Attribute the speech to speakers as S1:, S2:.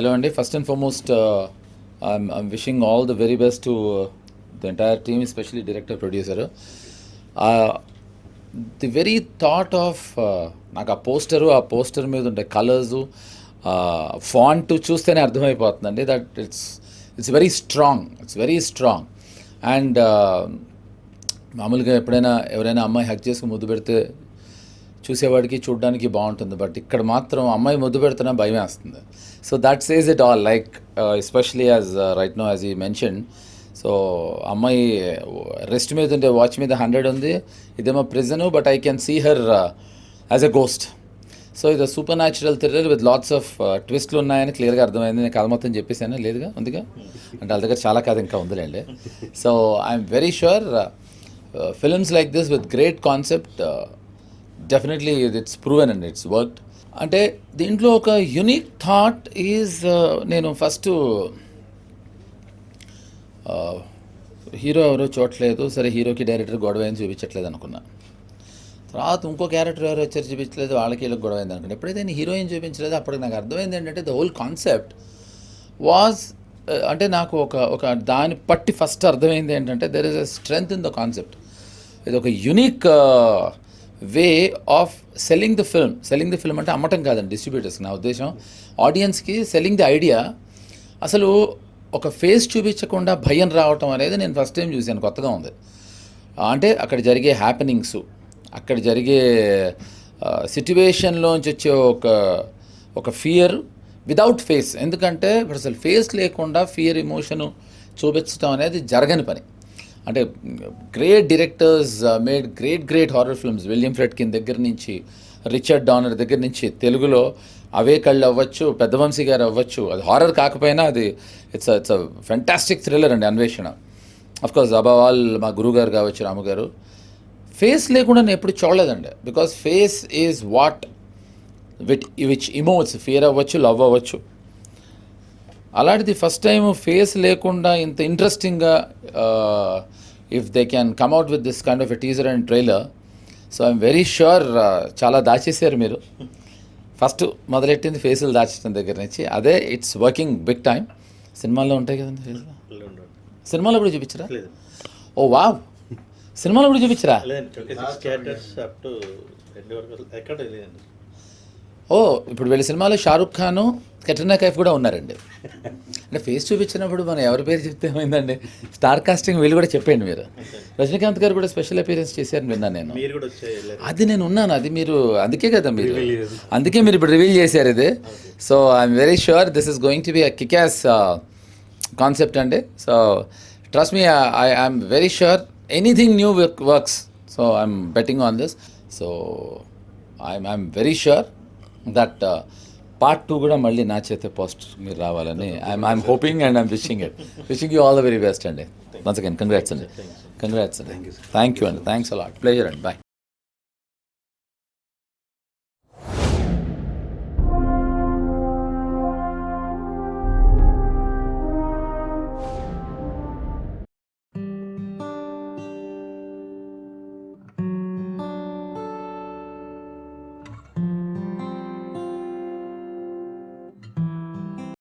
S1: Hello, Andy. First and foremost, I'm wishing all the very best to the entire team, especially director, producer. The very thought of నాకు ఆ poster మీద ఉండే colours font చూస్తేనే అర్థమైపోతుందండి that it's very strong and మామూలుగా ఎప్పుడైనా ఎవరైనా అమ్మాయి హక్ చేసుకుని ముద్దు పెడితే చూసేవాడికి చూడడానికి బాగుంటుంది, బట్ ఇక్కడ మాత్రం అమ్మాయి ముద్దు పెడుతున్నా భయం వేస్తుంది. So that says it all, like especially as right no as ఈ మెన్షన్. సో అమ్మాయి రెస్ట్ మీద ఉండే వాచ్ మీద 100 ఉంది, ఇదేమో prison, but I can see her as a ghost. So ఇది supernatural thriller with lots of ట్విస్ట్లు ఉన్నాయని క్లియర్గా అర్థమైంది. నేను కథ మొత్తం చెప్పేసాను, లేదుగా ఉందిగా, అంటే వాళ్ళ దగ్గర చాలా కథ ఇంకా ఉందిలేండి. So I'm very sure films like this with great concept definitely it's proven and it's worked. అంటే దీంట్లో ఒక యునిక్ థాట్ ఈజ్, నేను ఫస్ట్ హీరో ఎవరో చూడట్లేదు, సరే హీరోకి డైరెక్టర్ గొడవ ఏం చూపించట్లేదు అనుకున్నా. తర్వాత ఇంకో క్యారెక్టర్ ఎవరు వచ్చారు చూపించలేదు, వాళ్ళకి వీళ్ళకి గొడవ అయింది అనుకున్నా. ఎప్పుడైతే నేను హీరోయిన్ చూపించలేదు అప్పటికి నాకు అర్థమైంది ఏంటంటే ద హోల్ కాన్సెప్ట్ వాజ్, అంటే నాకు ఒక దాన్ని పట్టి ఫస్ట్ అర్థమైంది ఏంటంటే there is a strength in the concept. ఇది ఒక unique way of selling the film అంటే అమ్మటం కాదండి డిస్ట్రిబ్యూటర్స్కి. నా ఉద్దేశం ఆడియన్స్కి సెల్లింగ్ ది ఐడియా. అసలు ఒక ఫేస్ చూపించకుండా భయం రావటం అనేది నేను ఫస్ట్ టైం చూశాను, కొత్తగా ఉంది. అంటే అక్కడ జరిగే హ్యాపెనింగ్స్, అక్కడ జరిగే సిట్యువేషన్లోంచి వచ్చే ఒక ఫియర్ వితౌట్ ఫేస్. ఎందుకంటే ఇప్పుడు అసలు ఫేస్ లేకుండా ఫియర్ ఎమోషను చూపించడం అనేది జరగని పని. అంటే great directors made great horror films. William Friedkin దగ్గర నుంచి, రిచర్డ్ డానర్ దగ్గర నుంచి, తెలుగులో అవే కళ్ళు అవ్వచ్చు, పెద్దవంశీ గారు అవ్వచ్చు. అది హారర్ కాకపోయినా అది ఇట్స్ అ ఫెంటాస్టిక్ థ్రిల్లర్ అండి, అన్వేషణ. అఫ్కోర్స్ అబవ్ ఆల్ మా గురువు గారు కావచ్చు, రాము గారు. ఫేస్ లేకుండా నేను ఎప్పుడు చూడలేదండి, because face is what which emotes, fear అవ్వచ్చు, లవ్ అవ్వచ్చు. అలాంటిది ఫస్ట్ టైం ఫేస్ లేకుండా ఇంత ఇంట్రెస్టింగ్గా if they can come out with this kind of a teaser and trailer. So I'm very sure చాలా దాచేసారు మీరు. ఫస్ట్ మొదలెట్టింది ఫేసులు దాచడం దగ్గర నుంచి, అదే ఇట్స్ వర్కింగ్ బిగ్ టైం. సినిమాల్లో ఉంటాయి కదండి ఫేస్లో, సినిమాలో కూడా చూపించరా? ఓ వావ్, సినిమాలో కూడా చూపించరా? ఓ ఇప్పుడు వీళ్ళ సినిమాలో షారుఖ్ ఖాను, కట్రీనా కైఫ్ కూడా ఉన్నారండి. అంటే ఫేస్ చూపించినప్పుడు మనం ఎవరి పేరు చెప్తే ఏమైందండి, స్టార్ కాస్టింగ్ వీళ్ళు కూడా చెప్పండి మీరు. రజనీకాంత్ గారు కూడా స్పెషల్ అపీరెన్స్ చేశారని విన్నాను నేను. అది నేను ఉన్నాను, అది మీరు అందుకే కదా అందుకే మీరు ఇప్పుడు రివీల్ చేశారు ఇది. So I'm very sure this is going to be a kick-ass concept అండి. So trust me, I'm very sure anything new works. So I'm betting on this. So I'm very sure that part 2 కూడా మళ్ళీ నా చేతే post మీరు రావాలని I'm hoping and I'm wishing you all the very best అండి. Once again congrats అండి. Thank you అండి. Thanks a lot. Pleasure అండి. బాయ్.